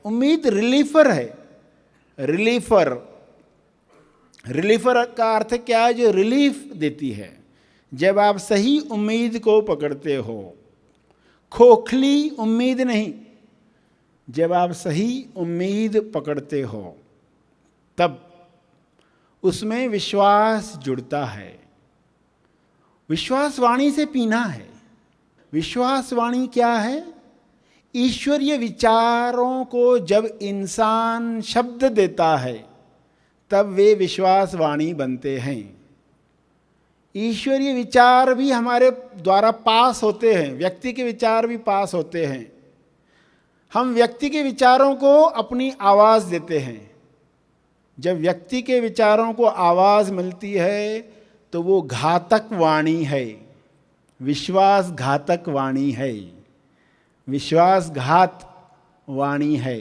उम्मीद रिलीफर है। रिलीफर, रिलीफर का अर्थ क्या है? जो रिलीफ देती है। जब आप सही उम्मीद को पकड़ते हो, खोखली उम्मीद नहीं, जब आप सही उम्मीद पकड़ते हो तब उसमें विश्वास जुड़ता है। विश्वास वाणी से पीना है। विश्वास वाणी क्या है? ईश्वरीय विचारों को जब इंसान शब्द देता है तब वे विश्वास वाणी बनते हैं। ईश्वरीय विचार भी हमारे द्वारा पास होते हैं, व्यक्ति के विचार भी पास होते हैं। हम व्यक्ति के विचारों को अपनी आवाज़ देते हैं। जब व्यक्ति के विचारों को आवाज़ मिलती है तो वो घातक वाणी है, विश्वासघातक वाणी है, विश्वासघात वाणी है।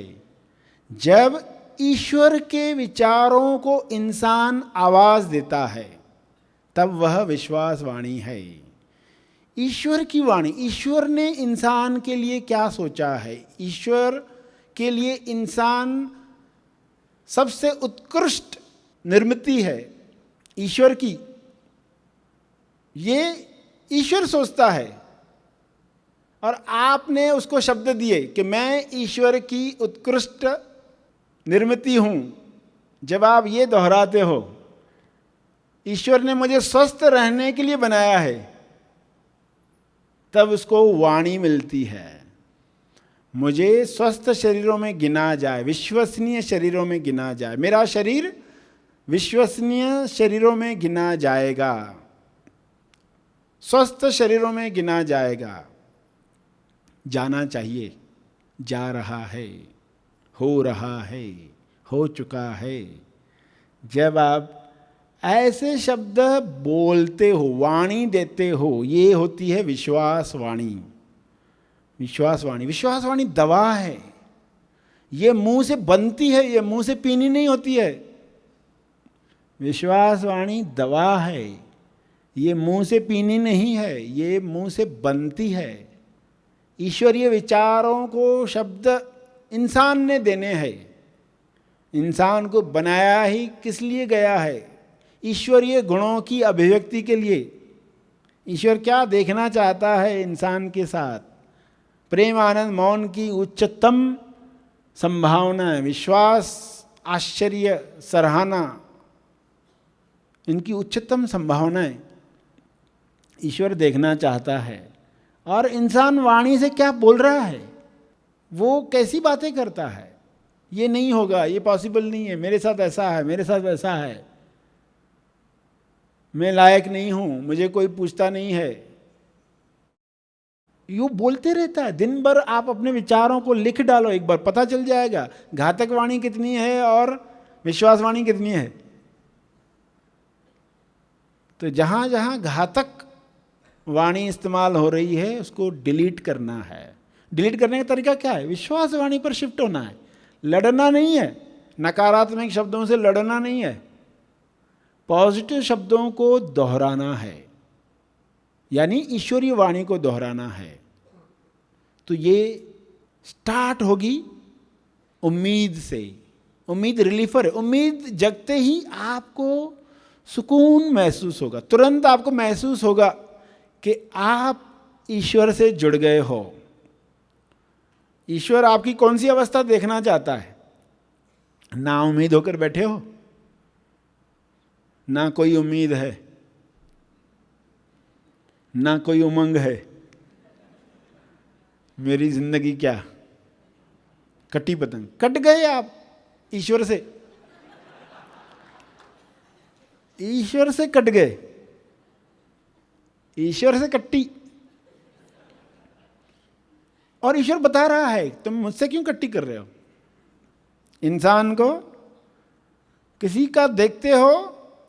जब ईश्वर के विचारों को इंसान आवाज़ देता है तब वह विश्वास वाणी है। ईश्वर की वाणी, ईश्वर ने इंसान के लिए क्या सोचा है? ईश्वर के लिए इंसान सबसे उत्कृष्ट निर्मिति है ईश्वर की। ये ईश्वर सोचता है और आपने उसको शब्द दिए कि मैं ईश्वर की उत्कृष्ट निर्मिति हूं। जब आप ये दोहराते हो, ईश्वर ने मुझे स्वस्थ रहने के लिए बनाया है, तब उसको वाणी मिलती है। मुझे स्वस्थ शरीरों में गिना जाए, विश्वसनीय शरीरों में गिना जाए। मेरा शरीर विश्वसनीय शरीरों में गिना जाएगा, स्वस्थ शरीरों में गिना जाएगा। जाना चाहिए, जा रहा है, हो रहा है, हो चुका है। जब आप ऐसे शब्द बोलते हो, वाणी देते हो, ये होती है विश्वास वाणी। विश्वास वाणी, विश्वास वाणी दवा है। ये मुंह से बनती है, ये मुंह से पीनी नहीं होती है। विश्वास वाणी दवा है, ये मुंह से पीनी नहीं है, ये मुंह से बनती है। ईश्वरीय विचारों को शब्द इंसान ने देने हैं। इंसान को बनाया ही किस लिए गया है? ईश्वरीय गुणों की अभिव्यक्ति के लिए। ईश्वर क्या देखना चाहता है इंसान के साथ? प्रेम, आनंद, मौन की उच्चतम संभावना है। विश्वास, आश्चर्य, सराहना, इनकी उच्चतम संभावनाएं ईश्वर देखना चाहता है। और इंसान वाणी से क्या बोल रहा है, वो कैसी बातें करता है? ये नहीं होगा, ये पॉसिबल नहीं है, मेरे साथ ऐसा है, मेरे साथ वैसा है, मैं लायक नहीं हूं, मुझे कोई पूछता नहीं है। यूँ बोलते रहता है दिन भर। आप अपने विचारों को लिख डालो, एक बार पता चल जाएगा घातक वाणी कितनी है और विश्वास वाणी कितनी है। तो जहां जहां घातक वाणी इस्तेमाल हो रही है उसको डिलीट करना है। डिलीट करने का तरीका क्या है? विश्वास वाणी पर शिफ्ट होना है। लड़ना नहीं है, नकारात्मक शब्दों से लड़ना नहीं है, पॉजिटिव शब्दों को दोहराना है, यानी ईश्वरीय वाणी को दोहराना है। तो ये स्टार्ट होगी उम्मीद से। उम्मीद रिलीफर है। उम्मीद जगते ही आपको सुकून महसूस होगा, तुरंत आपको महसूस होगा कि आप ईश्वर से जुड़ गए हो। ईश्वर आपकी कौन सी अवस्था देखना चाहता है? ना उम्मीद होकर बैठे हो, ना कोई उम्मीद है, ना कोई उमंग है। मेरी जिंदगी क्या कटी पतंग। कट गए आप ईश्वर से, ईश्वर से कट गए, ईश्वर से कट्टी। और ईश्वर बता रहा है तुम मुझसे क्यों कट्टी कर रहे हो? इंसान को किसी का देखते हो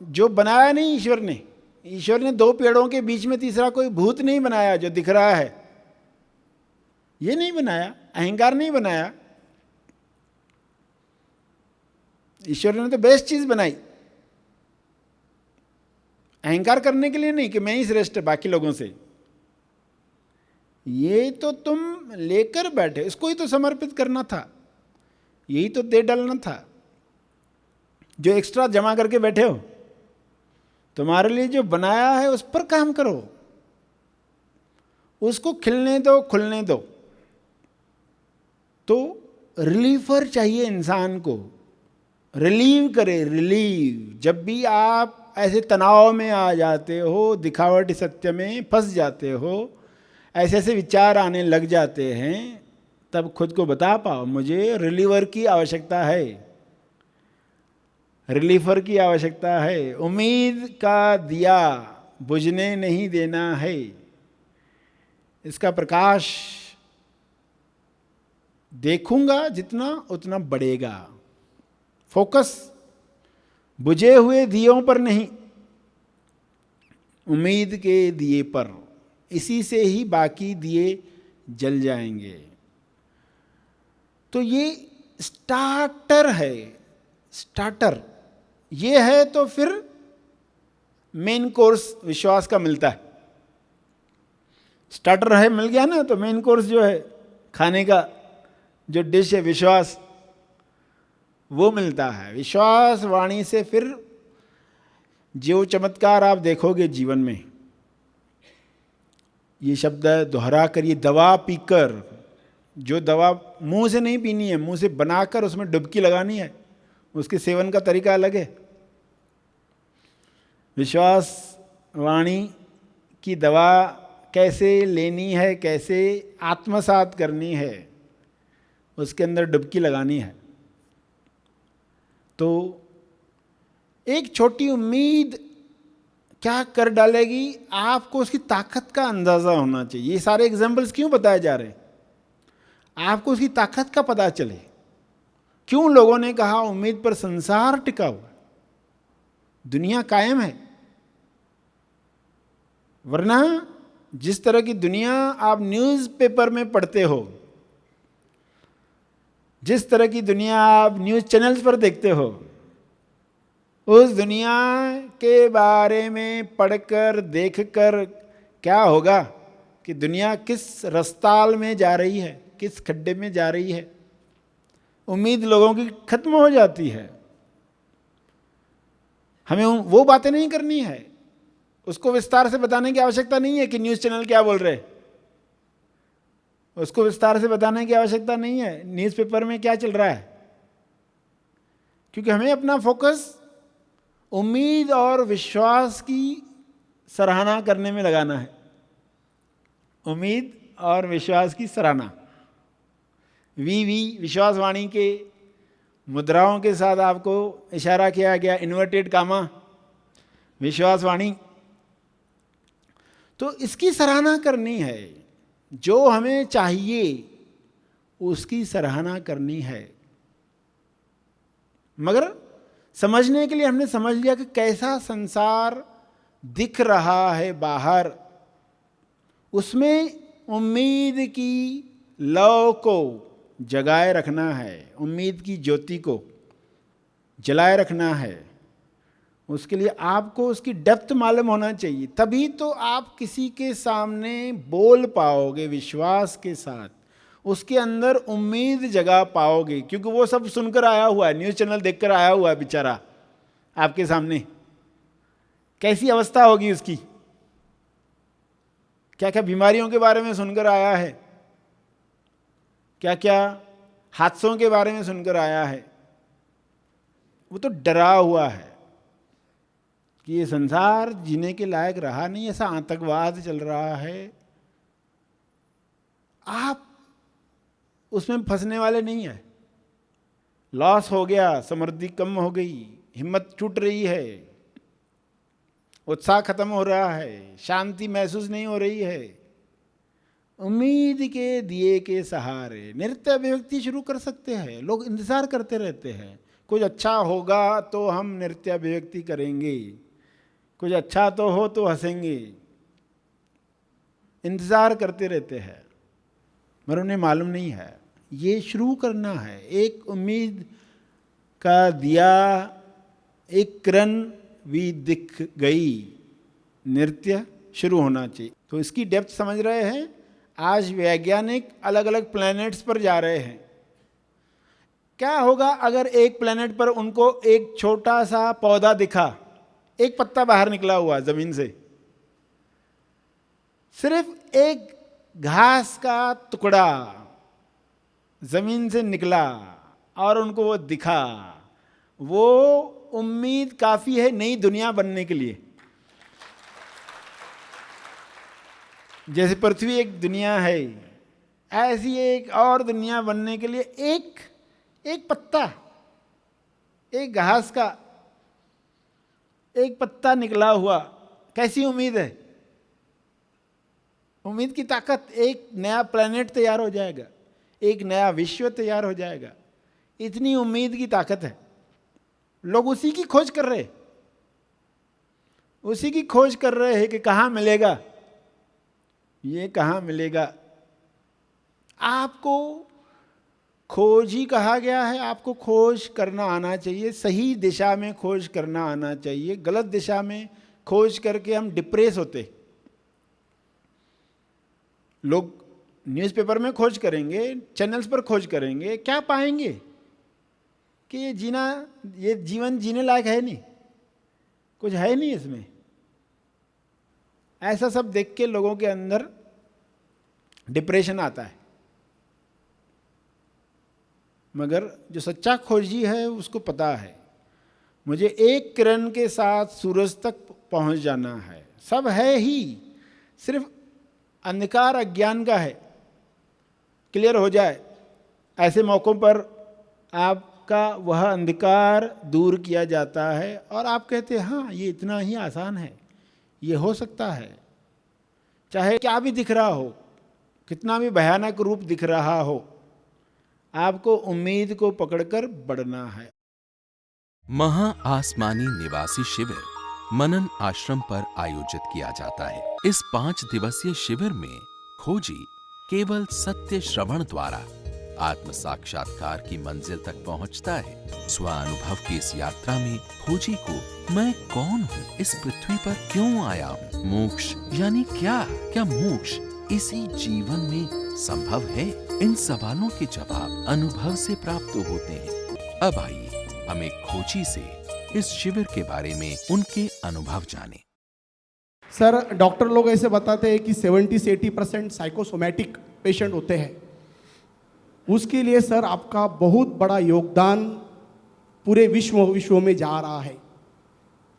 जो बनाया नहीं ईश्वर ने। ईश्वर ने दो पेड़ों के बीच में तीसरा कोई भूत नहीं बनाया जो दिख रहा है, ये नहीं बनाया, अहंकार नहीं बनाया। ईश्वर ने तो बेस्ट चीज बनाई, अहंकार करने के लिए नहीं कि मैं ही श्रेष्ठ बाकी लोगों से। ये तो तुम लेकर बैठे, इसको ही तो समर्पित करना था। यही तो दे डालना था। जो एक्स्ट्रा जमा करके बैठे हो, तुम्हारे लिए जो बनाया है उस पर काम करो, उसको खिलने दो, खुलने दो। तो रिलीफर चाहिए इंसान को, रिलीव करे, रिलीव। जब भी आप ऐसे तनाव में आ जाते हो, दिखावटी सत्य में फंस जाते हो, ऐसे ऐसे विचार आने लग जाते हैं, तब खुद को बता पाओ मुझे रिलीवर की आवश्यकता है, रिलीफर की आवश्यकता है। उम्मीद का दिया बुझने नहीं देना है, इसका प्रकाश देखूंगा जितना उतना बढ़ेगा। फोकस बुझे हुए दियों पर नहीं, उम्मीद के दिए पर, इसी से ही बाकी दिए जल जाएंगे। तो ये स्टार्टर है, स्टार्टर ये है, तो फिर मेन कोर्स विश्वास का मिलता है। स्टार्टर है मिल गया ना, तो मेन कोर्स जो है खाने का जो डिश है विश्वास, वो मिलता है। विश्वास वाणी से फिर जो चमत्कार आप देखोगे जीवन में, ये शब्द दोहरा कर, ये दवा पीकर, जो दवा मुंह से नहीं पीनी है, मुंह से बनाकर उसमें डुबकी लगानी है, उसके सेवन का तरीका अलग है। विश्वास वाणी की दवा कैसे लेनी है, कैसे आत्मसात करनी है, उसके अंदर डुबकी लगानी है। तो एक छोटी उम्मीद क्या कर डालेगी, आपको उसकी ताकत का अंदाजा होना चाहिए। ये सारे एग्जाम्पल्स क्यों बताए जा रहे हैं, आपको उसकी ताकत का पता चले। क्यों लोगों ने कहा उम्मीद पर संसार टिका हुआ, दुनिया कायम है। वरना जिस तरह की दुनिया आप न्यूज़पेपर में पढ़ते हो, जिस तरह की दुनिया आप न्यूज़ चैनल्स पर देखते हो, उस दुनिया के बारे में पढ़कर देखकर क्या होगा कि दुनिया किस रस्ताल में जा रही है, किस खड्डे में जा रही है। उम्मीद लोगों की खत्म हो जाती है। हमें वो बातें नहीं करनी है, उसको विस्तार से बताने की आवश्यकता नहीं है कि न्यूज़ चैनल क्या बोल रहे, उसको विस्तार से बताने की आवश्यकता नहीं है न्यूज़पेपर में क्या चल रहा है। क्योंकि हमें अपना फोकस उम्मीद और विश्वास की सराहना करने में लगाना है। उम्मीद और विश्वास की सराहना, विश्वास वाणी के मुद्राओं के साथ आपको इशारा किया गया, इन्वर्टेड कामा विश्वास वाणी। तो इसकी सराहना करनी है, जो हमें चाहिए उसकी सराहना करनी है। मगर समझने के लिए हमने समझ लिया कि कैसा संसार दिख रहा है बाहर, उसमें उम्मीद की लौ को जगाए रखना है, उम्मीद की ज्योति को जलाए रखना है। उसके लिए आपको उसकी डेप्थ मालूम होना चाहिए, तभी तो आप किसी के सामने बोल पाओगे विश्वास के साथ, उसके अंदर उम्मीद जगा पाओगे। क्योंकि वो सब सुनकर आया हुआ है, न्यूज़ चैनल देखकर आया हुआ है बेचारा आपके सामने। कैसी अवस्था होगी उसकी, क्या क्या बीमारियों के बारे में सुनकर आया है, क्या क्या हादसों के बारे में सुनकर आया है। वो तो डरा हुआ है कि ये संसार जीने के लायक रहा नहीं, ऐसा आतंकवाद चल रहा है। आप उसमें फंसने वाले नहीं है। लॉस हो गया, समृद्धि कम हो गई, हिम्मत छूट रही है, उत्साह खत्म हो रहा है, शांति महसूस नहीं हो रही है। उम्मीद के दिए के सहारे नृत्य अभिव्यक्ति शुरू कर सकते हैं। लोग इंतजार करते रहते हैं, कुछ अच्छा होगा तो हम नृत्य अभिव्यक्ति करेंगे, कुछ अच्छा तो हो तो हंसेंगे, इंतजार करते रहते हैं। मगर उन्हें मालूम नहीं है ये शुरू करना है। एक उम्मीद का दिया, एक किरण भी दिख गई, नृत्य शुरू होना चाहिए। तो इसकी डेप्थ समझ रहे हैं। आज वैज्ञानिक अलग अलग प्लैनेट्स पर जा रहे हैं, क्या होगा अगर एक प्लेनेट पर उनको एक छोटा सा पौधा दिखा, एक पत्ता बाहर निकला हुआ जमीन से, सिर्फ एक घास का टुकड़ा जमीन से निकला और उनको वो दिखा, वो उम्मीद काफी है नई दुनिया बनने के लिए। जैसे पृथ्वी एक दुनिया है, ऐसी एक और दुनिया बनने के लिए एक पत्ता, एक घास का एक पत्ता निकला हुआ, कैसी उम्मीद है? उम्मीद की ताकत। एक नया प्लेनेट तैयार हो जाएगा, एक नया विश्व तैयार हो जाएगा, इतनी उम्मीद की ताकत है। लोग उसी की खोज कर रहे, उसी की खोज कर रहे हैं कि कहाँ मिलेगा, ये कहाँ मिलेगा। आपको खोज ही कहा गया है, आपको खोज करना आना चाहिए, सही दिशा में खोज करना आना चाहिए। गलत दिशा में खोज करके हम डिप्रेस होते। लोग न्यूज़पेपर में खोज करेंगे, चैनल्स पर खोज करेंगे, क्या पाएंगे कि ये जीवन जीने लायक है नहीं, कुछ है नहीं इसमें। ऐसा सब देख के लोगों के अंदर डिप्रेशन आता है। मगर जो सच्चा खोजी है उसको पता है, मुझे एक किरण के साथ सूरज तक पहुंच जाना है। सब है ही, सिर्फ अंधकार अज्ञान का है, क्लियर हो जाए। ऐसे मौक़ों पर आपका वह अंधकार दूर किया जाता है और आप कहते हैं हाँ ये इतना ही आसान है, ये हो सकता है। चाहे क्या भी दिख रहा हो, कितना भी भयानक रूप दिख रहा हो, आपको उम्मीद को पकड़कर बढ़ना है। महा आसमानी निवासी शिविर मनन आश्रम पर आयोजित किया जाता है। इस 5 दिवसीय शिविर में खोजी केवल सत्य श्रवण द्वारा आत्म साक्षात्कार की मंजिल तक पहुंचता है। स्वानुभव की इस यात्रा में खोजी को मैं कौन हूँ, इस पृथ्वी पर क्यों आया हूँ, मोक्ष यानी क्या मोक्ष इसी जीवन में संभव है? इन सवालों के जवाब अनुभव से प्राप्त होते हैं। अब आइए हम एक खोजी से इस शिविर के बारे में उनके अनुभव जानें। सर, डॉक्टर लोग ऐसे बताते हैं कि 70 से 80% साइकोसोमैटिक पेशेंट होते हैं। उसके लिए सर आपका बहुत बड़ा योगदान पूरे विश्व में जा रहा है।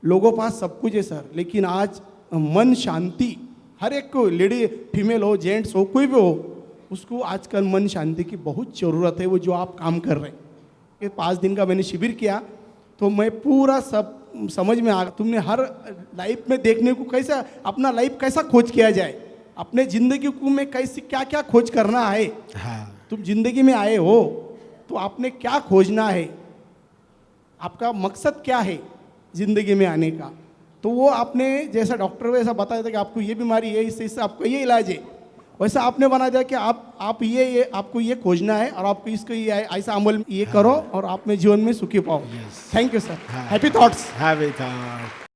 लोगों पास सब कुछ है सर, लेकिन आज मन शांति, हर एक को, लेडी फीमेल हो, जेंट्स हो, कोई भी हो, उसको आजकल मन शांति की बहुत ज़रूरत है। वो जो आप काम कर रहे हैं, ये 5 दिन का मैंने शिविर किया तो मैं पूरा सब समझ में आ गया। तुमने हर लाइफ में देखने को कैसा, अपना लाइफ कैसा खोज किया जाए, अपने ज़िंदगी को में कैसे क्या क्या खोज करना है। हाँ, तुम जिंदगी में आए हो तो आपने क्या खोजना है, आपका मकसद क्या है ज़िंदगी में आने का। तो वो आपने जैसा डॉक्टर वैसा बताया था कि आपको ये बीमारी है, इससे आपको ये इलाज है, वैसा आपने बना दिया कि आप ये आपको ये खोजना है और आपको इसको ये ऐसा अमल ये करो और आप में जीवन में सुखी पाओ। Thank you sir. Happy thoughts. Happy thoughts.